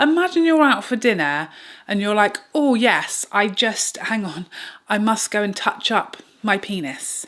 Imagine you're out for dinner and you're like, oh yes, hang on, I must go and touch up my penis.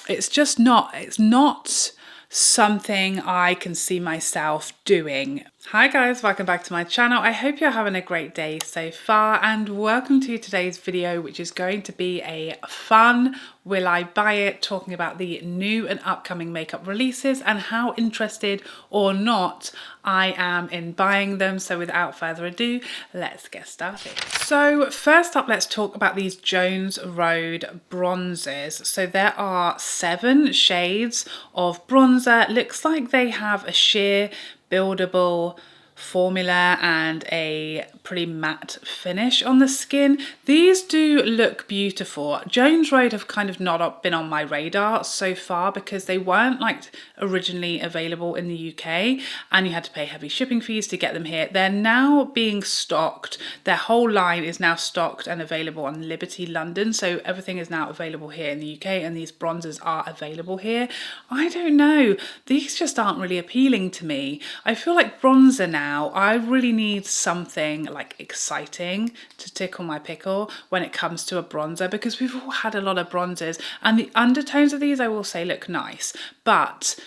It's not something I can see myself doing. Hi guys, welcome back to my channel. I hope you're having a great day so far and welcome to today's video, which is going to be a fun will I buy it, talking about the new and upcoming makeup releases and how interested or not I am in buying them. So without further ado, let's get started. So first up, let's talk about these Jones Road bronzers. So there are 7 shades of bronzer. Looks like they have a sheer buildable formula and a pretty matte finish on the skin. These do look beautiful. Jones Road have kind of not been on my radar so far because they weren't like originally available in the UK and you had to pay heavy shipping fees to get them here. They're now being stocked. Their whole line is now stocked and available on Liberty London, so everything is now available here in the UK and these bronzers are available here. I don't know, these just aren't really appealing to me. I feel like bronzer now, I really need something like exciting to tickle my pickle when it comes to a bronzer, because we've all had a lot of bronzers and the undertones of these I will say look nice, but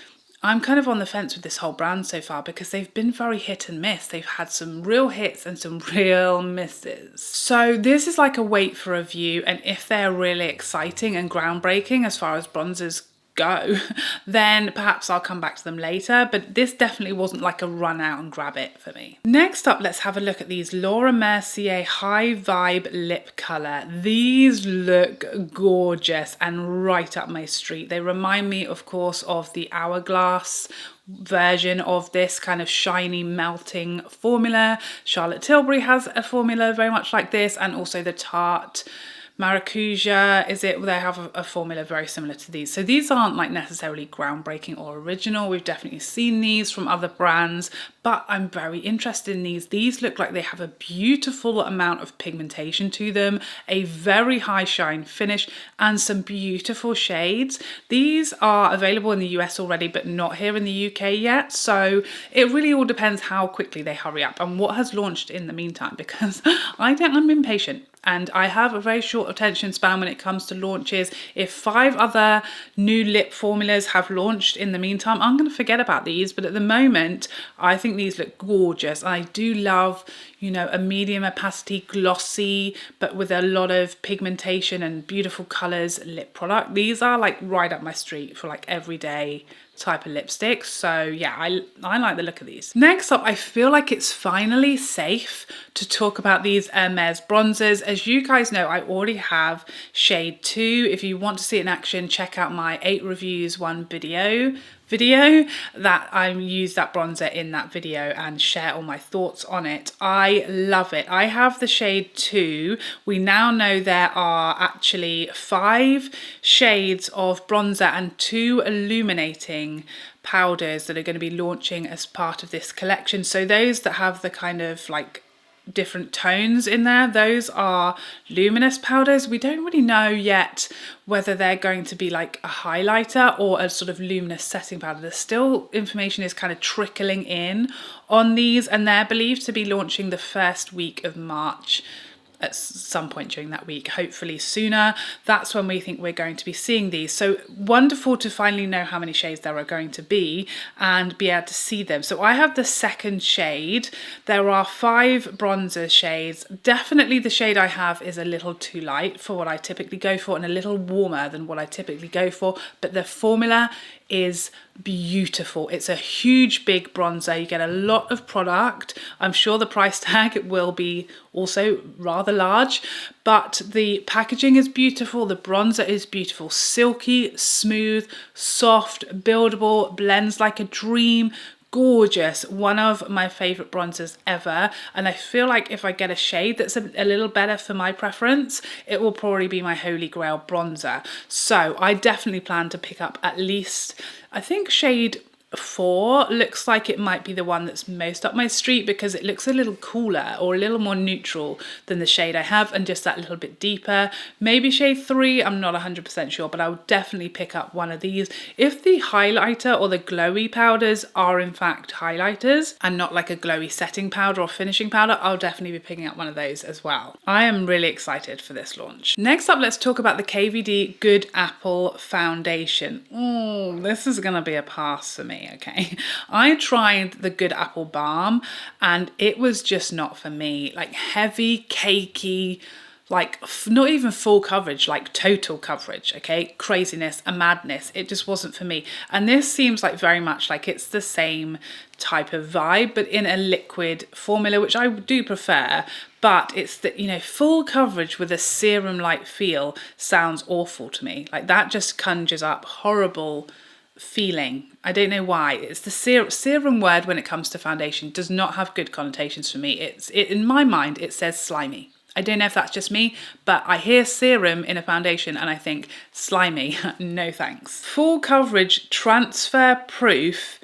I'm kind of on the fence with this whole brand so far because they've been very hit and miss. They've had some real hits and some real misses. So this is like a wait for a view, and if they're really exciting and groundbreaking as far as bronzers go, then perhaps I'll come back to them later, but this definitely wasn't like a run out and grab it for me. Next up, let's have a look at these Laura Mercier High Vibe Lip Colour. These look gorgeous and right up my street. They remind me, of course, of the Hourglass version of this kind of shiny melting formula. Charlotte Tilbury has a formula very much like this, and also the Tarte Maracuja, they have a formula very similar to these. So these aren't like necessarily groundbreaking or original. We've definitely seen these from other brands, but I'm very interested in these. These look like they have a beautiful amount of pigmentation to them, a very high shine finish, and some beautiful shades. These are available in the US already, but not here in the UK yet. So it really all depends how quickly they hurry up and what has launched in the meantime, because I'm impatient. And I have a very short attention span when it comes to launches. If 5 other new lip formulas have launched in the meantime, I'm going to forget about these. But at the moment, I think these look gorgeous. I do love, you know, a medium opacity, glossy, but with a lot of pigmentation and beautiful colours lip product. These are like right up my street for like everyday type of lipstick. So yeah, I like the look of these. Next up, I feel like it's finally safe to talk about these Hermes Bronzers. As you guys know, I already have shade 2. If you want to see it in action, check out my 8 reviews 1 video that I used that bronzer in that video and share all my thoughts on it. I love it. I have the shade 2. We now know there are actually 5 shades of bronzer and 2 illuminating powders that are going to be launching as part of this collection. So those that have the kind of like different tones in there, those are luminous powders. We don't really know yet whether they're going to be like a highlighter or a sort of luminous setting powder. There's still information is kind of trickling in on these, and they're believed to be launching the first week of March at some point during that week, hopefully sooner. That's when we think we're going to be seeing these. So wonderful to finally know how many shades there are going to be and be able to see them. So I have the second shade. There are 5 bronzer shades. Definitely the shade I have is a little too light for what I typically go for and a little warmer than what I typically go for, but the formula is beautiful. It's a huge big bronzer. You get a lot of product. I'm sure the price tag will be also rather large, but the packaging is beautiful. The bronzer is beautiful, silky, smooth, soft, buildable, blends like a dream. Gorgeous, one of my favorite bronzers ever, and I feel like if I get a shade that's a little better for my preference, it will probably be my holy grail bronzer. So I definitely plan to pick up at least, I think shade 4 looks like it might be the one that's most up my street because it looks a little cooler or a little more neutral than the shade I have, and just that little bit deeper. Maybe shade 3, I'm not 100% sure, but I would definitely pick up one of these. If the highlighter or the glowy powders are in fact highlighters and not like a glowy setting powder or finishing powder, I'll definitely be picking up one of those as well. I am really excited for this launch. Next up, let's talk about the KVD Good Apple Foundation. Oh, this is gonna be a pass for me. Okay, I tried the Good Apple Balm and it was just not for me. Like heavy, cakey, like not even full coverage, like total coverage, okay? Craziness and madness. It just wasn't for me. And this seems like very much like it's the same type of vibe, but in a liquid formula, which I do prefer. But it's the, you know, full coverage with a serum-like feel sounds awful to me. Like that just conjures up horrible feeling. I don't know why. It's the serum word when it comes to foundation does not have good connotations for me. In my mind, it says slimy. I don't know if that's just me, but I hear serum in a foundation and I think slimy. No thanks. Full coverage, transfer proof.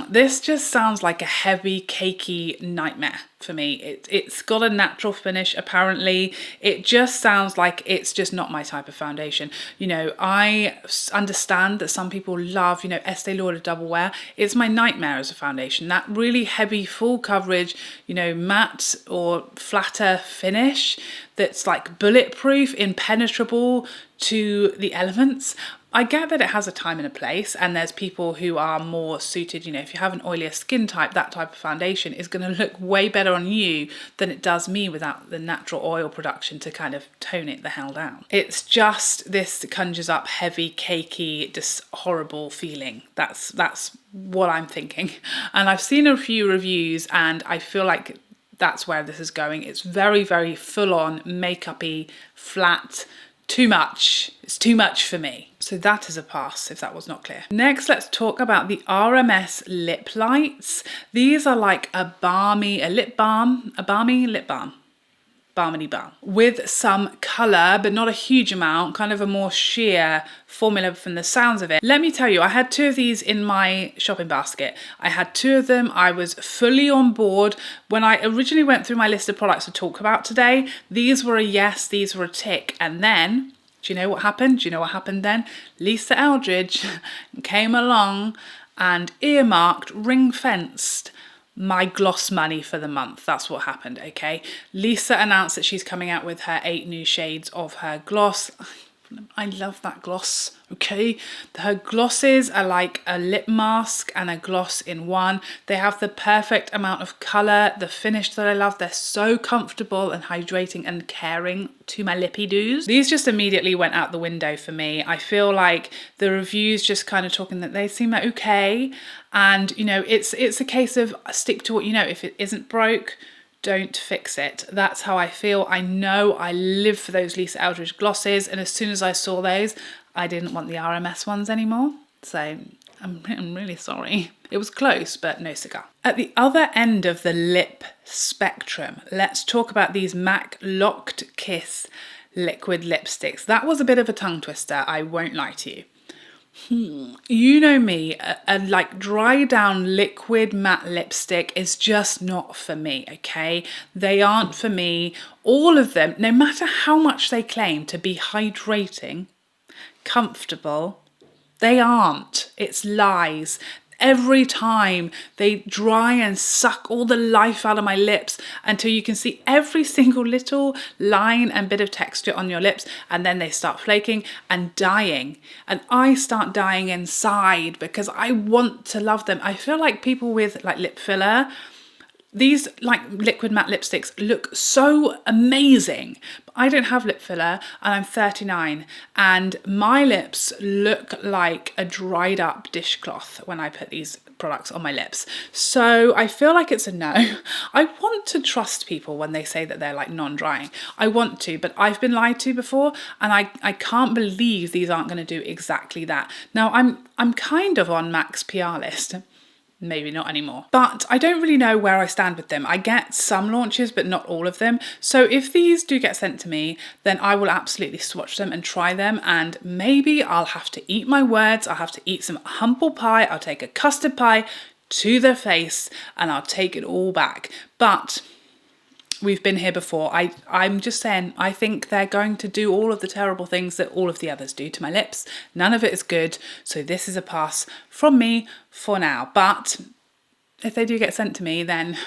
This just sounds like a heavy, cakey nightmare for me. It's got a natural finish, apparently. It just sounds like it's just not my type of foundation. You know, I understand that some people love, you know, Estee Lauder Double Wear. It's my nightmare as a foundation. That really heavy, full coverage, you know, matte or flatter finish that's like bulletproof, impenetrable to the elements. I get that it has a time and a place, and there's people who are more suited, you know, if you have an oilier skin type, that type of foundation is going to look way better on you than it does me without the natural oil production to kind of tone it the hell down. It's just, this conjures up heavy, cakey, just horrible feeling. That's what I'm thinking. And I've seen a few reviews and I feel like that's where this is going. It's very, very full on, makeup-y, flat, too much. It's too much for me. So that is a pass, if that was not clear. Next, let's talk about the RMS Lip Lights. These are like a balmy lip balm with some colour, but not a huge amount, kind of a more sheer formula from the sounds of it. Let me tell you, I had 2 of these in my shopping basket. I had 2 of them. I was fully on board. When I originally went through my list of products to talk about today, these were a yes, these were a tick. And then, do you know what happened? Do you know what happened then? Lisa Eldridge came along and earmarked, ring-fenced my gloss money for the month. That's what happened, okay? Lisa announced that she's coming out with her 8 new shades of her gloss. I love that gloss, okay? Her glosses are like a lip mask and a gloss in one. They have the perfect amount of colour, the finish that I love. They're so comfortable and hydrating and caring to my lippy doos. These just immediately went out the window for me. I feel like the reviews just kind of talking that they seem like okay. And, you know, it's a case of stick to what you know. If it isn't broke, don't fix it. That's how I feel. I know I live for those Lisa Eldridge glosses, and as soon as I saw those, I didn't want the RMS ones anymore. So I'm really sorry. It was close, but no cigar. At the other end of the lip spectrum, let's talk about these MAC Locked Kiss liquid lipsticks. That was a bit of a tongue twister, I won't lie to you. You know me, a like dry down liquid matte lipstick is just not for me, okay? They aren't for me. All of them, no matter how much they claim to be hydrating, comfortable, they aren't. It's lies. Every time they dry and suck all the life out of my lips until you can see every single little line and bit of texture on your lips, and then they start flaking and dying. And I start dying inside because I want to love them. I feel like people with like lip filler, these like liquid matte lipsticks look so amazing, but I don't have lip filler and I'm 39 and my lips look like a dried up dishcloth when I put these products on my lips. So I feel like it's a no. I want to trust people when they say that they're like non-drying. I want to, but I've been lied to before and I can't believe these aren't going to do exactly that. Now I'm kind of on MAC's PR list. maybe not anymore. But I don't really know where I stand with them. I get some launches, but not all of them. So if these do get sent to me, then I will absolutely swatch them and try them. And maybe I'll have to eat my words. I'll have to eat some humble pie. I'll take a custard pie to their face and I'll take it all back. But we've been here before. I'm just saying, I think they're going to do all of the terrible things that all of the others do to my lips. None of it is good. So this is a pass from me for now. But if they do get sent to me, then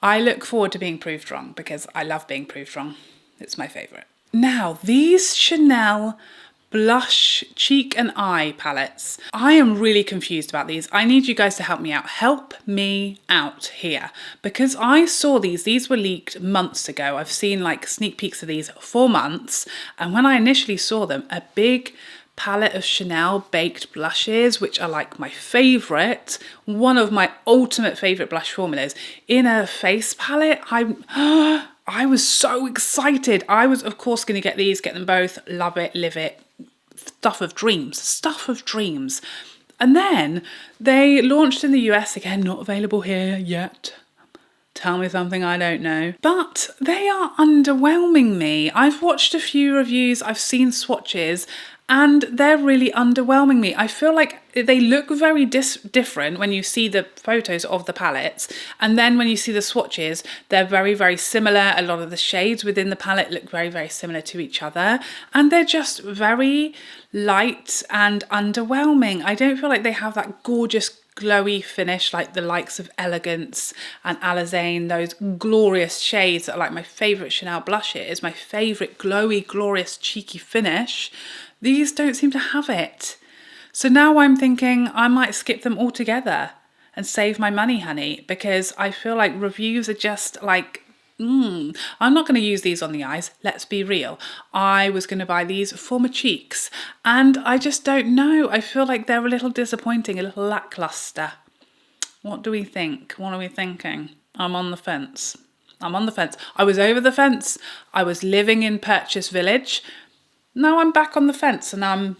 I look forward to being proved wrong because I love being proved wrong. It's my favourite. Now, these Chanel blush cheek and eye palettes. I am really confused about these. I need you guys to help me out. Help me out here because I saw these were leaked months ago. I've seen like sneak peeks of these for months. And when I initially saw them, a big palette of Chanel baked blushes, which are like my favorite, one of my ultimate favorite blush formulas in a face palette. I was so excited. I was of course going to get these, get them both, love it, live it. Stuff of dreams. And then they launched in the US, again, not available here yet. Tell me something I don't know. But they are underwhelming me. I've watched a few reviews, I've seen swatches, and they're really underwhelming me. I feel like they look very different when you see the photos of the palettes, and then when you see the swatches, they're very, very similar. A lot of the shades within the palette look very, very similar to each other, and they're just very light and underwhelming. I don't feel like they have that gorgeous glowy finish like the likes of Elegance and Alizane, those glorious shades that are like my favourite Chanel blushes, my favourite glowy, glorious, cheeky finish. These don't seem to have it. So now I'm thinking I might skip them altogether and save my money, honey, because I feel like reviews are just like, I'm not going to use these on the eyes, let's be real. I was going to buy these for my cheeks and I just don't know. I feel like they're a little disappointing, a little lackluster. What do we think? What are we thinking? I'm on the fence. I was over the fence. I was living in Purchase Village. Now I'm back on the fence and I'm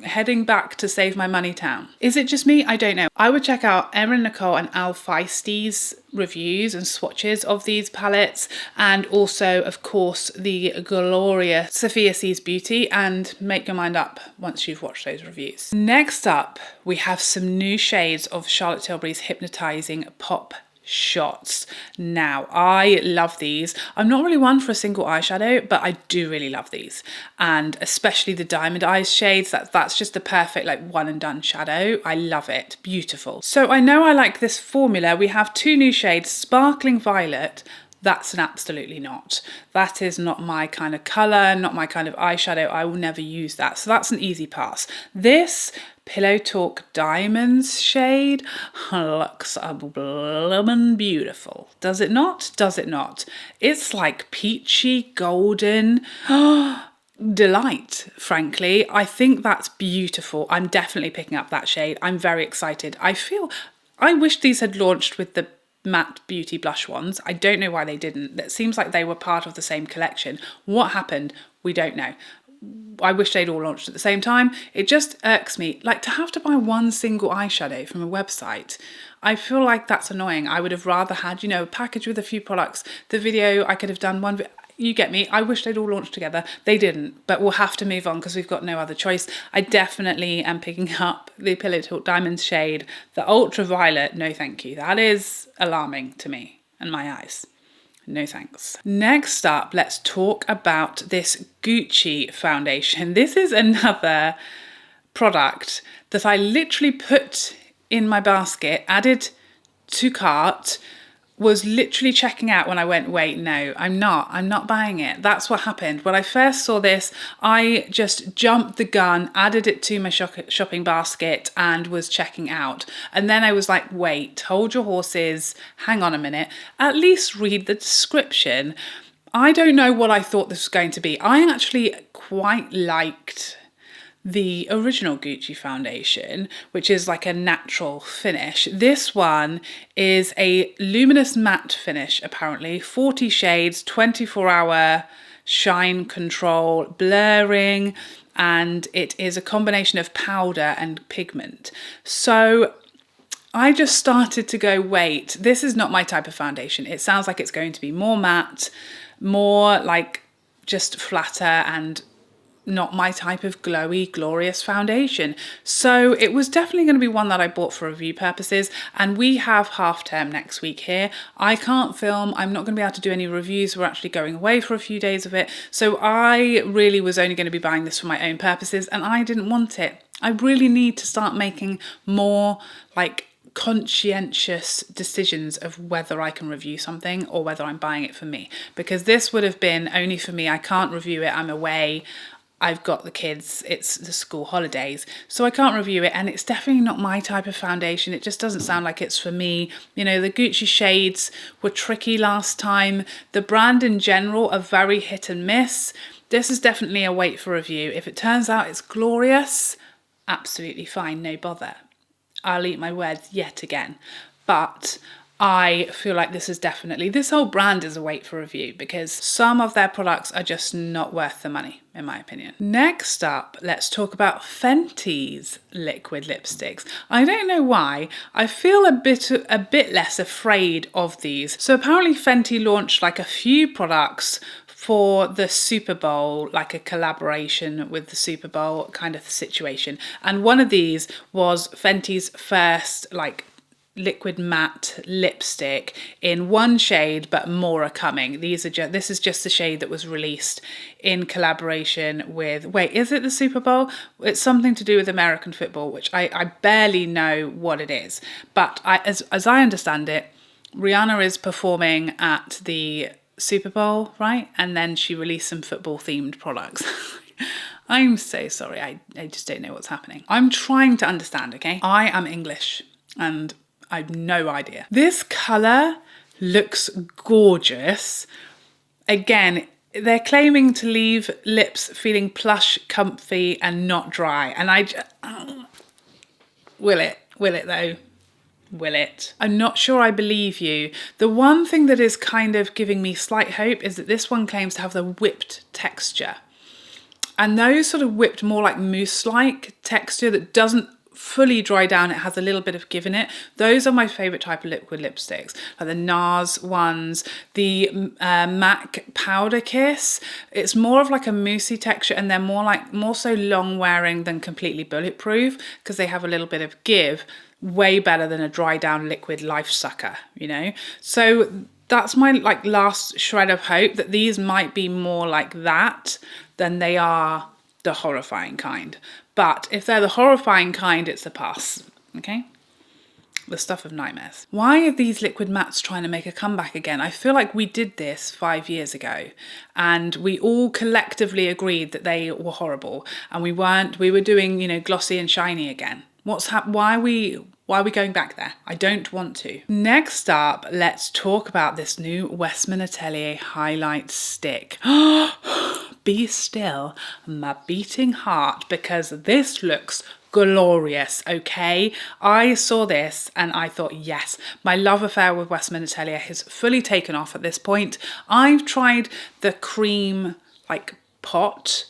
heading back to Save My Money Town. Is it just me? I don't know. I would check out Erin Nicole and Al Feiste's reviews and swatches of these palettes, and also, of course, the glorious Sophia C's Beauty, and make your mind up once you've watched those reviews. Next up, we have some new shades of Charlotte Tilbury's Hypnotizing Pop Shots. Now, I love these. I'm not really one for a single eyeshadow, but I do really love these, and especially the Diamond Eyes shades. That's just the perfect like one and done shadow. I love it. Beautiful. So I know I like this formula. We have two new shades, Sparkling Violet. That's an absolutely not. That is not my kind of colour, not my kind of eyeshadow. I will never use that. So that's an easy pass. This Pillow Talk Diamonds shade looks bloomin' beautiful. Does it not? Does it not? It's like peachy golden delight, frankly. I think that's beautiful. I'm definitely picking up that shade. I'm very excited. I wish these had launched with the matte beauty blush ones. I don't know why they didn't. It seems like they were part of the same collection. What happened? We don't know. I wish they'd all launched at the same time. It just irks me, like, to have to buy one single eyeshadow from a website. I feel like that's annoying. I would have rather had, you know, a package with a few products. The video, I could have done one. You get me. I wish they'd all launched together. They didn't, but we'll have to move on because we've got no other choice. I definitely am picking up the Pillow Talk Diamonds shade. The ultraviolet, no thank you. That is alarming to me and my eyes. No thanks. Next up, let's talk about this Gucci foundation. This is another product that I literally put in my basket, added to cart, was literally checking out when I went, wait, no, I'm not buying it. That's what happened. When I first saw this, I just jumped the gun, added it to my shopping basket and was checking out. And then I was like, wait, hold your horses, hang on a minute, at least read the description. I don't know what I thought this was going to be. I actually quite liked the original Gucci foundation, which is like a natural finish. This one is a luminous matte finish, apparently, 40 shades, 24-hour shine control, blurring, and it is a combination of powder and pigment. So I just started to go, wait, this is not my type of foundation. It sounds like it's going to be more matte, more like just flatter, and not my type of glowy, glorious foundation. So it was definitely going to be one that I bought for review purposes. And we have half term next week here. I can't film. I'm not going to be able to do any reviews. We're actually going away for a few days of it. So I really was only going to be buying this for my own purposes, and I didn't want it. I really need to start making more like conscientious decisions of whether I can review something or whether I'm buying it for me, because this would have been only for me. I can't review it. I'm away. I've got the kids, it's the school holidays, so I can't review it, and it's definitely not my type of foundation. It just doesn't sound like it's for me. You know, the Gucci shades were tricky last time. The brand in general are very hit and miss. This is definitely a wait for review. If it turns out it's glorious, absolutely fine, no bother. I'll eat my words yet again. But I feel like this whole brand is a wait for review, because some of their products are just not worth the money, in my opinion. Next up, let's talk about Fenty's liquid lipsticks. I don't know why, I feel a bit less afraid of these. So apparently Fenty launched like a few products for the Super Bowl, like a collaboration with the Super Bowl kind of situation. And one of these was Fenty's first like liquid matte lipstick in one shade, but more are coming. This is just the shade that was released in collaboration with, wait, is it the Super Bowl? It's something to do with American football, which I barely know what it is. But as I understand it, Rihanna is performing at the Super Bowl, right? And then she released some football themed products. I'm so sorry, I just don't know what's happening. I'm trying to understand, okay? I am English and I've no idea. This colour looks gorgeous. Again, they're claiming to leave lips feeling plush, comfy, and not dry. And will it? Will it though? Will it? I'm not sure I believe you. The one thing that is kind of giving me slight hope is that this one claims to have the whipped texture. And those sort of whipped, more like mousse-like texture that doesn't fully dry down, it has a little bit of give in it. Those are my favourite type of liquid lipsticks, like the NARS ones, the MAC Powder Kiss. It's more of like a moussey texture, and they're more so long wearing than completely bulletproof, because they have a little bit of give, way better than a dry down liquid life sucker, you know? So that's my like last shred of hope, that these might be more like that than they are the horrifying kind. But if they're the horrifying kind, it's a pass, okay? The stuff of nightmares. Why are these liquid mattes trying to make a comeback again? I feel like we did this 5 years ago and we all collectively agreed that they were horrible, and we were doing, you know, glossy and shiny again. Why are we going back there? I don't want to. Next up, let's talk about this new Westman Atelier highlight stick. Be still, my beating heart, because this looks glorious, okay? I saw this and I thought, yes, my love affair with Westman Atelier has fully taken off at this point. I've tried the cream like pot.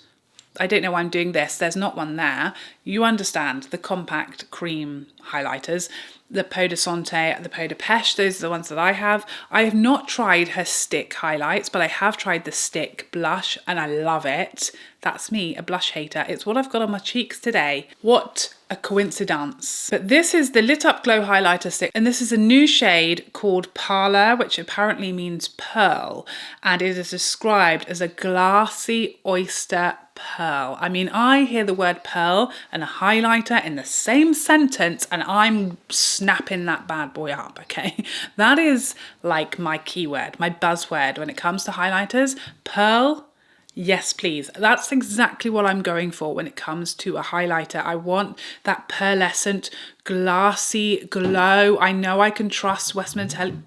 I don't know why I'm doing this. There's not one there. You understand, the compact cream highlighters, the Peau de Santé, the Peau de Pêche, those are the ones that I have. I have not tried her stick highlights, but I have tried the stick blush and I love it. That's me, a blush hater. It's what I've got on my cheeks today. What a coincidence. But this is the Lit Up Glow highlighter stick, and this is a new shade called Parla, which apparently means pearl, and it is described as a glassy oyster pearl. I mean, I hear the word pearl and a highlighter in the same sentence and I'm snapping that bad boy up, okay? That is like my keyword, my buzzword when it comes to highlighters. Pearl, yes please. That's exactly what I'm going for when it comes to a highlighter. I want that pearlescent, glassy glow. I know I can trust Westman Atelier.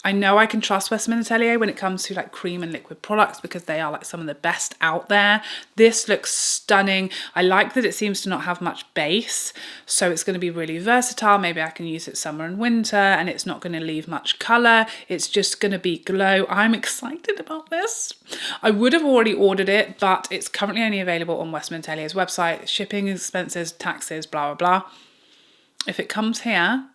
When it comes to like cream and liquid products, because they are like some of the best out there. This looks stunning. I like that it seems to not have much base, so it's going to be really versatile. Maybe I can use it summer and winter and it's not going to leave much colour. It's just going to be glow. I'm excited about this. I would have already ordered it, but it's currently only available on Westman Atelier's website. Shipping expenses, taxes, blah, blah, blah. If it comes here,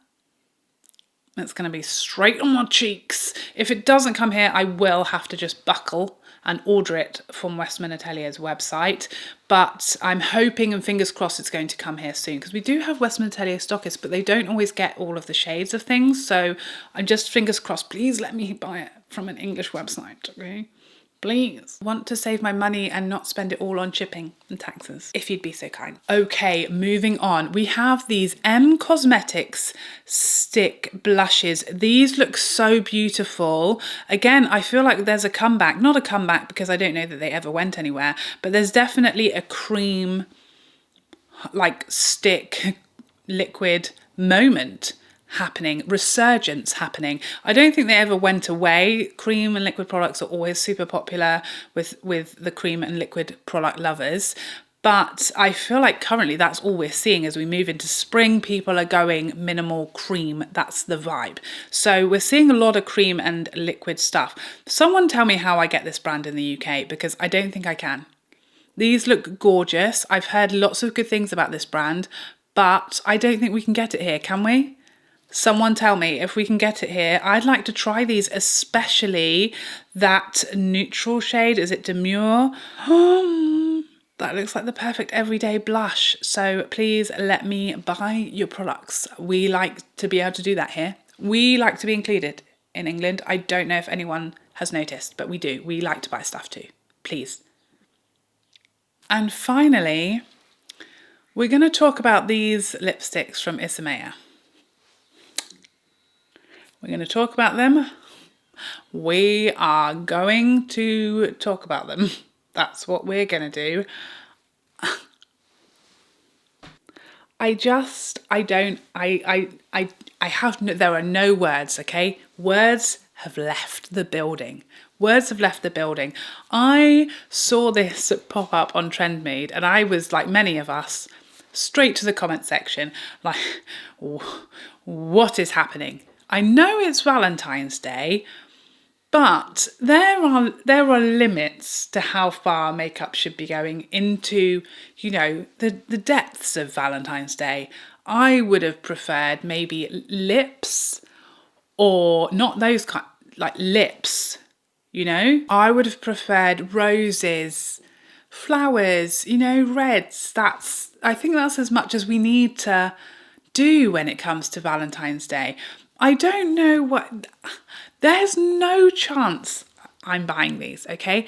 it's going to be straight on my cheeks. If it doesn't come here, I will have to just buckle and order it from Westman Atelier's website. But I'm hoping and fingers crossed it's going to come here soon, because we do have Westman Atelier stockists, but they don't always get all of the shades of things. So I'm just fingers crossed. Please let me buy it from an English website, okay? Please. Want to save my money and not spend it all on shipping and taxes, if you'd be so kind. Okay, moving on. We have these M Cosmetics stick blushes. These look so beautiful. Again, I feel like there's a comeback. Not a comeback because I don't know that they ever went anywhere, but there's definitely a cream, like stick, liquid moment happening, resurgence happening. I don't think they ever went away. Cream and liquid products are always super popular with the cream and liquid product lovers. But I feel like currently that's all we're seeing as we move into spring. People are going minimal cream. That's the vibe. So we're seeing a lot of cream and liquid stuff. Someone tell me how I get this brand in the UK, because I don't think I can. These look gorgeous. I've heard lots of good things about this brand, but I don't think we can get it here, can we? Someone tell me if we can get it here. I'd like to try these, especially that neutral shade. Is it Demure? That looks like the perfect everyday blush. So please let me buy your products. We like to be able to do that here. We like to be included in England. I don't know if anyone has noticed, but we do. We like to buy stuff too. Please. And finally, we're going to talk about these lipsticks from Isamaya. We're going to talk about them. We are going to talk about them. That's what we're going to do. There are no words, okay? Words have left the building. Words have left the building. I saw this pop up on Trendmade and I was, like many of us, straight to the comment section, like, what is happening? I know it's Valentine's Day, but there are limits to how far makeup should be going into, you know, the depths of Valentine's Day. I would have preferred maybe lips, or not those kind, like lips, you know? I would have preferred roses, flowers, you know, reds. I think that's as much as we need to do when it comes to Valentine's Day. I don't know there's no chance I'm buying these, okay?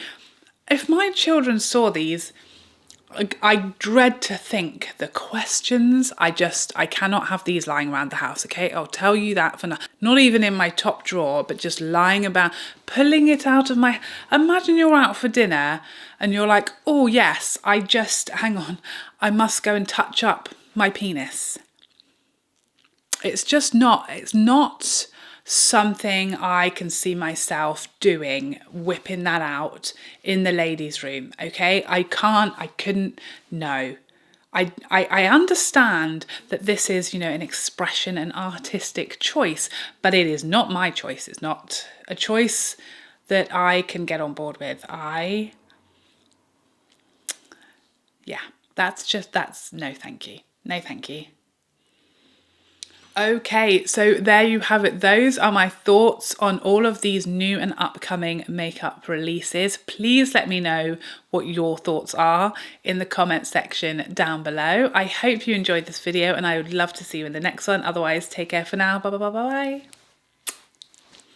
If my children saw these, I dread to think the questions. I cannot have these lying around the house, okay? I'll tell you that for now. Not even in my top drawer, but just lying about, pulling it out of my... Imagine you're out for dinner and you're like, oh yes, hang on, I must go and touch up my penis. It's not something I can see myself doing, whipping that out in the ladies' room, okay? I couldn't, no. I understand that this is, you know, an expression, an artistic choice, but it is not my choice. It's not a choice that I can get on board with. That's no thank you. No thank you. Okay, so there you have it. Those are my thoughts on all of these new and upcoming makeup releases. Please let me know what your thoughts are in the comment section down below. I hope you enjoyed this video and I would love to see you in the next one. Otherwise, take care for now. Bye bye bye bye.